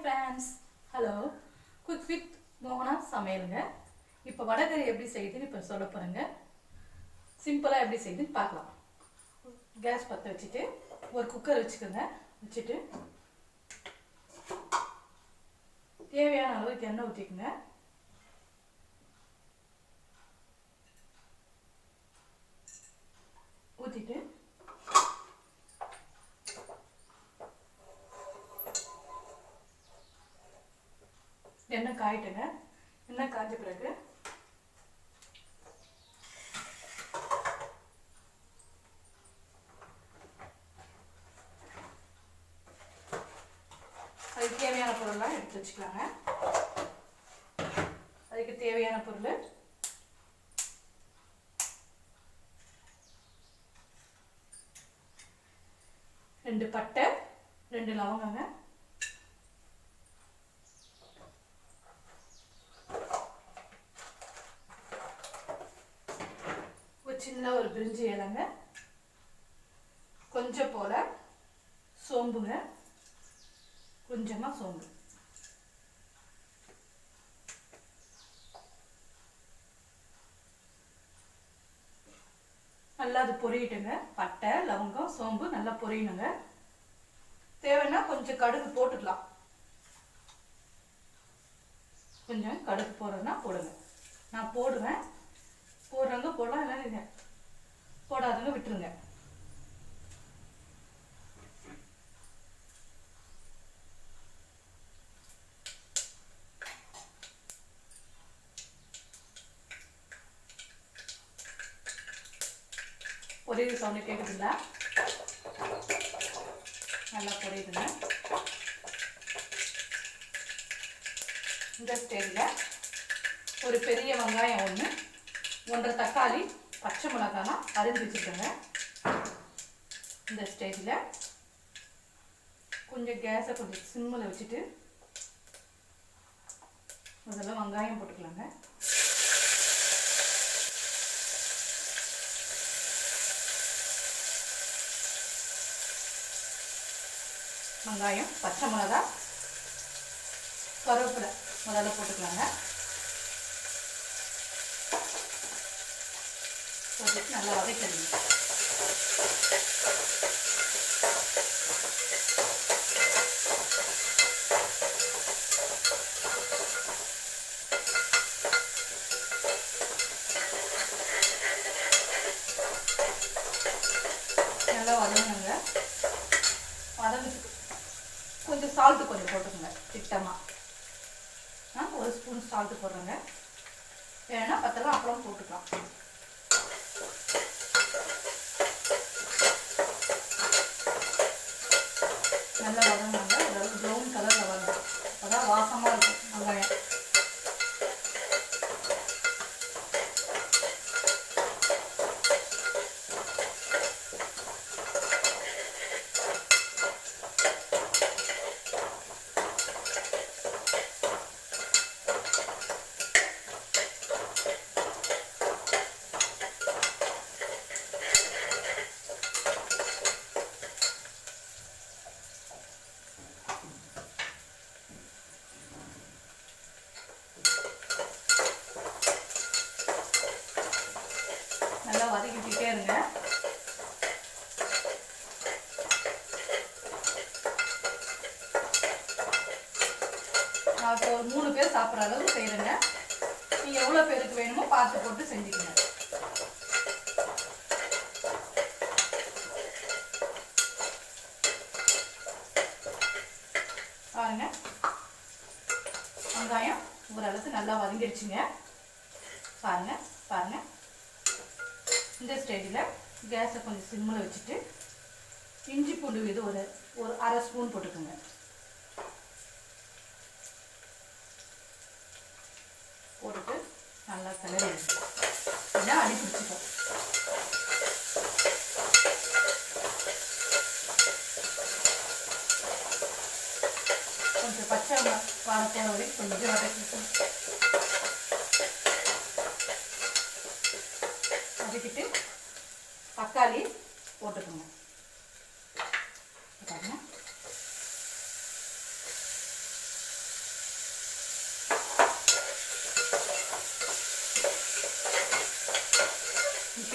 Friends, hello. Cook with மோகனா சமையலுங்க. இப்போ வடகறி எப்படி செய்யுதுன்னு இப்போ சொல்ல போகிறேங்க. சிம்பிளாக எப்படி செய்யுதுன்னு பார்க்கலாம். கேஸ் பற்ற வச்சுட்டு ஒரு குக்கர் வச்சுக்கோங்க. வச்சுட்டு தேவையான அளவுக்கு எண்ணெய் ஊற்றிக்குங்க. ஊற்றிட்டு எண்ணெய் காயிட்டுங்க. எண்ணெய் காய்ஞ்ச பிறகு அதுக்கு தேவையான பொருள்லாம் எடுத்து வச்சுக்கலாங்க. அதுக்கு தேவையான பொருள் ரெண்டு பட்டை, ரெண்டு லவங்கங்க, சின்ன ஒரு பிரிஞ்சி இலைங்க, கொஞ்சம் போல சோம்புங்க, கொஞ்சமாக சோம்பு. நல்லா அது பொரியட்டுங்க. பட்டை, லவங்கம், சோம்பு நல்லா பொரியணுங்க. தேவைன்னா கொஞ்சம் கடுகு போட்டுக்கலாம். கொஞ்சம் கடுகு போடுறதுன்னா போடுங்க. நான் போடுவேன். போடுறவங்க போடலாம், இல்லைன்னா போடாதவங்க விட்டுருங்க. பொரியுது சவுண்டு கேட்குதுங்களா? நல்லா பொரியுதுங்க. இந்த ஸ்டேஜில் ஒரு பெரிய வெங்காயம் ஒன்று, 1.5 தக்காளி, பச்சை மிளகாலாம் அரிஞ்சு வச்சுக்கோங்க. இந்த ஸ்டேஜில் கொஞ்சம் கேஸை கொஞ்சம் சிம்மில் வச்சுட்டு முதல்ல வெங்காயம் போட்டுக்கலாங்க. வெங்காயம், பச்சை மிளகா, கருவேப்பிலை முதல்ல போட்டுக்கலாங்க. போட்டுட்டு நல்லா வதக்கணும். நல்லா வதங்குங்க. வதங்கிட்டு கொஞ்சம் சால்ட்டு கொஞ்சம் போட்டுக்கோங்க. திட்டமாக ஒரு ஸ்பூன் சால்ட்டு போடுறேங்க. வேணா பத்தலாம் அப்புறம் போட்டுக்கலாம். நல்லா வதங்குங்க. அதாவது ப்ரௌன் கலரில் வரும். அதான் வாசமாக இருக்கும் வெங்காயம். நல்லா வதக்கிட்டே இருங்க. நான் இப்போ ஒரு 3 பேர் சாப்பிட்ற அளவுக்கு செய்கிறேங்க. நீங்கள் எவ்வளோ பேருக்கு வேணுமோ பார்த்து போட்டு செஞ்சுக்கங்க. பாருங்க, வெங்காயம் ஓரளவுக்கு நல்லா வதங்கிடுச்சுங்க. பாருங்க பாருங்க. இந்த ஸ்டேஜில் கேஸை கொஞ்சம் சிம்மில் வச்சுட்டு இஞ்சி பூண்டு விழுது ஒரு 1/2 ஸ்பூன் போட்டுக்கோங்க. போட்டுட்டு நல்லா கிளறி இதான் அடி பிடிச்சிக்கும். கொஞ்சம் பச்சை வாழை வரைக்கும் கொஞ்சம் வதக்கிட்டு தக்காளி போட்டுக்கோங்க.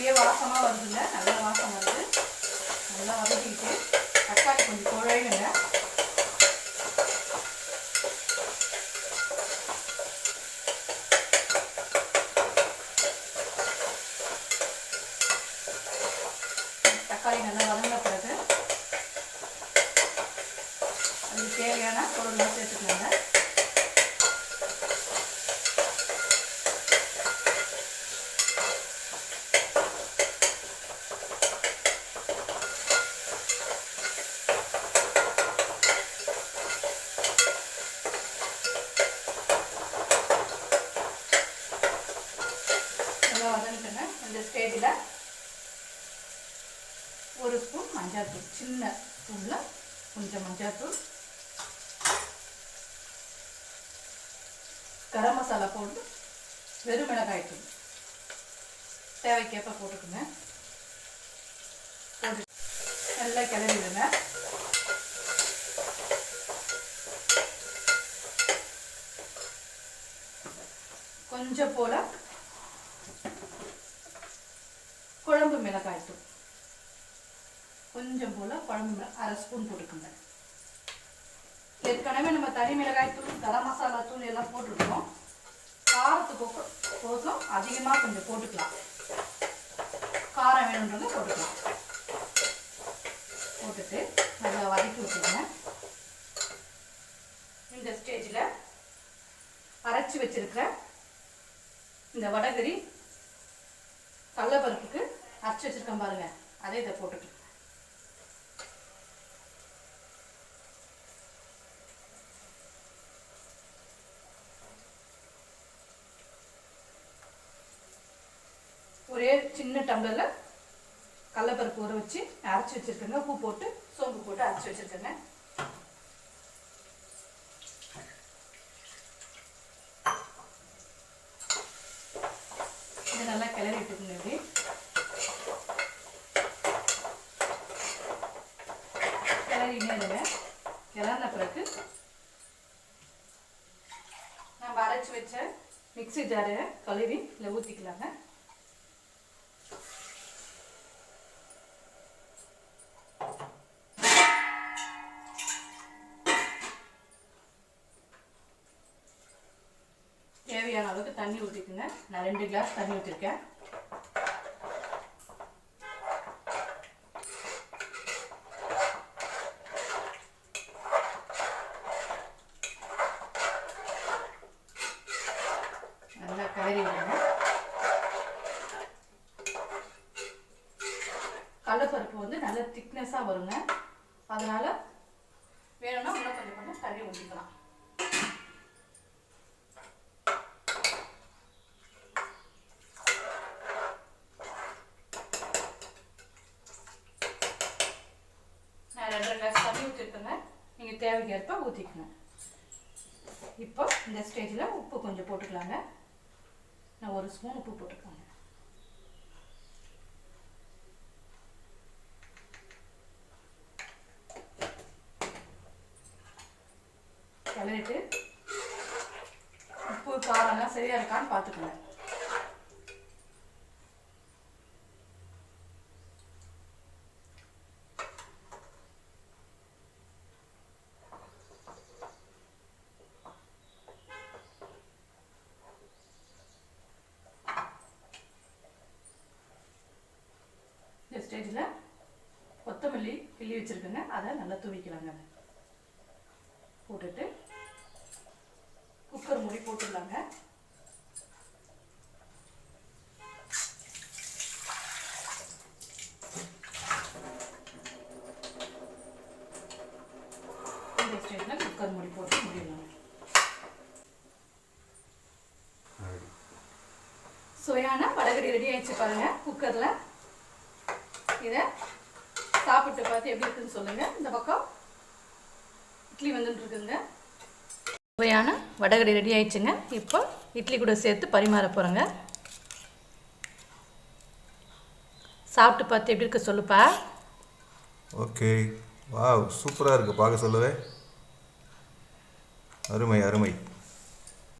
அப்படியே வாசமாக வருதுங்க, நல்லா வாசம் வருது. நல்லா வதக்கிட்டு தக்காளி கொஞ்சம் குழையுங்க. தக்காளி நல்லா வதங்கின பிறகு அதுக்கு தேவையான பொருள்லாம் சேர்த்துக்கலாங்க. வதங்கிட்டுங்க. இந்த ஸ்டேஜில் ஒரு ஸ்பூன் மஞ்சாத்தூள், சின்ன ஸ்பூனில் கொஞ்சம் மஞ்சாத்தூள், கரம் மசாலா போட்டு வெறும் மிளகாய் தூள் தேவைக்கேற்ப போட்டுக்குங்க. போட்டு நல்லா கிளறிடுங்க. கொஞ்சம் போல் குழம்பு மிளகாய் தூள், கொஞ்சம் போல் குழம்பு அரை ஸ்பூன் போட்டுக்கோங்க. ஏற்கனவே நம்ம தனி மிளகாய் தூள், கரம் மசாலா தூள் எல்லாம் போட்டுருக்கோம். காரத்துக்கு போதும் அதிகமாக கொஞ்சம் போட்டுக்கலாம். காரம் வேணுன்றதை போட்டுக்கலாம். போட்டுட்டு நல்லா வதக்கி விட்டுருங்க. இந்த ஸ்டேஜில் அரைச்சி வச்சிருக்கிற இந்த வடகரி கடலைப்பருப்புக்கு அரைச்சி வச்சிருக்கேன் பாருங்க, அதே இதை போட்டுக்கலாம். ஒரே சின்ன டம்ளரில் கடலைப்பருப்பு ஊற வச்சு அரைச்சி வச்சிருக்கேங்க. உப்பு போட்டு சோம்பு போட்டு அரைச்சி வச்சிருக்கேங்க. இதை நல்லா கிளறி விட்டுக்குங்க. இப்படி கிளறினே இருங்க. கிளறின பிறகு நம்ம அரைச்சி வச்ச மிக்ஸி ஜாரை கழுவி இல்லை ஊற்றிக்கலாங்க. தேவையான அளவுக்கு தண்ணி ஊற்றிக்குங்க. நான் 2 கிளாஸ் தண்ணி ஊற்றிருக்கேன். நல்லா கிளறி விடுங்க. கடலைப்பருப்பு வந்து நல்ல திக்னஸாக வருங்க. அதனால வேணும்னா இன்னும் கொஞ்சம் தண்ணி ஊற்றிக்கலாம். நான் 2 கிளாஸ் தண்ணி ஊற்றிருக்கேங்க. நீங்கள் தேவைக்கேற்ப ஊற்றிக்கணும். இப்போ இந்த ஸ்டேஜில் உப்பு கொஞ்சம் போட்டுக்கலாங்க. நான் 1 ஸ்பூன் உப்பு போட்டுக்கலாங்க. கிளறிட்டு உப்பு காரம்லாம் சரியாக இருக்கான்னு பார்த்துக்கோங்க. இந்த ஸ்டேஜில் கொத்தமல்லி கிள்ளி வச்சுருக்கேங்க, அதை நல்லா தூவிக்கலாங்க. போட்டுட்டு குக்கர் மூடி போட்டுடலாங்க. இந்த ஸ்டேஜில் குக்கர் மூடி போட்டு முடியலாம். சுவையான வடகரி ரெடி ஆயிடுச்சு பாருங்க குக்கரில். இதை சாப்பிட்டு பார்த்து எப்படி இருக்குன்னு சொல்லுங்கள். இந்த பக்கம் இட்லி வந்துட்டு இருக்குங்க. சுவையான வடகரி ரெடி ஆயிடுச்சுங்க. இப்போ இட்லி கூட சேர்த்து பரிமாற போகிறேங்க. சாப்பிட்டு பார்த்து எப்படி இருக்கு சொல்லுப்பா. ஓகே, வாவ், சூப்பராக இருக்குது. பார்க்க சொல்லவே அருமை அருமை.